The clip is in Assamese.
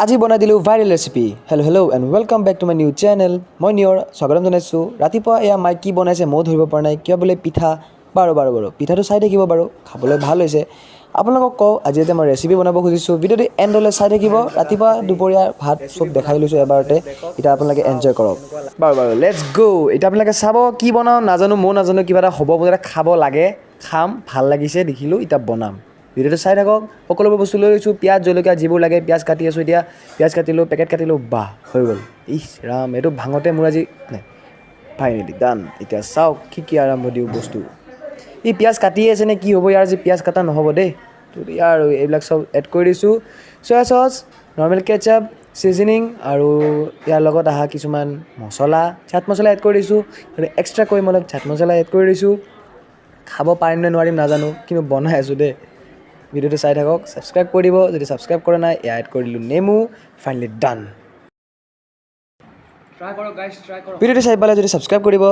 আজি বনাই দিলোঁ viral recipe. Hello' and welcome back to my new channel. মই নিয়ৰ স্বাগতম জনাইছোঁ। ৰাতিপুৱা এয়া মায়ে কি বনাইছে ময়ো ধৰিব পৰা নাই, কিবা বোলে পিঠা। বাৰু পিঠাটো চাই থাকিব বাৰু, খাবলৈ ভাল হৈছে। আপোনালোকক কওঁ আজি এতিয়া মই ৰেচিপি বনাব খুজিছোঁ, ভিডিঅ'টো এণ্ডলৈ চাই থাকিব। ৰাতিপুৱা দুপৰীয়া ভাত চব দেখাই লৈছোঁ এবাৰতে, এতিয়া আপোনালোকে এনজয় কৰক। বাৰু লেটছ গ'। এতিয়া আপোনালোকে চাব কি বনাওঁ নাজানো, ময়ো নাজানো, কিবা এটা হ'ব বোলে, খাব লাগে, খাম, ভাল লাগিছে দেখিলোঁ, এতিয়া বনাম। ভিডিঅ'টো চাই থাকক। সকলোবোৰ বস্তু লৈ লৈছোঁ, পিঁয়াজ জলকীয়া যিবোৰ লাগে, পিঁয়াজ কাটি আছোঁ এতিয়া। পিঁয়াজ কাটিলোঁ, পেকেট কাটিলোঁ, বাহ হৈ গ'ল। ইছ ৰাম, এইটো ভাঙোতে মোৰ আজি নাই ফাইনেলি ডান। এতিয়া চাওক কি আৰম্ভ দিওঁ বস্তু। ই পিঁয়াজ কাটিয়ে আছে নে কি হ'ব, ইয়াৰ আজি পিঁয়াজ কাটা নহ'ব দেই। তো ইয়াৰ আৰু এইবিলাক চব এড কৰি দিছোঁ। Soya sauce, normal ketchup, seasoning আৰু ইয়াৰ লগত অহা কিছুমান মছলা, চাট মছলা এড কৰি দিছোঁ। আৰু এক্সট্ৰা কৰি মই অলপ চাট মছলা এড কৰি দিছোঁ। খাব পাৰিম নে নোৱাৰিম নাজানো, কিন্তু বনাই আছোঁ দেই। ভিডিঅ'টো চাই থাকক, ছাবস্ক্ৰাইব কৰি দিব যদি ছাবস্ক্ৰাইব কৰা নাই। এয়া এড কৰি দিলোঁ নেমু, ফাইনেলি ডান। ভিডিঅ'টো চাই পালে যদি ছাবস্ক্ৰাইব কৰিব।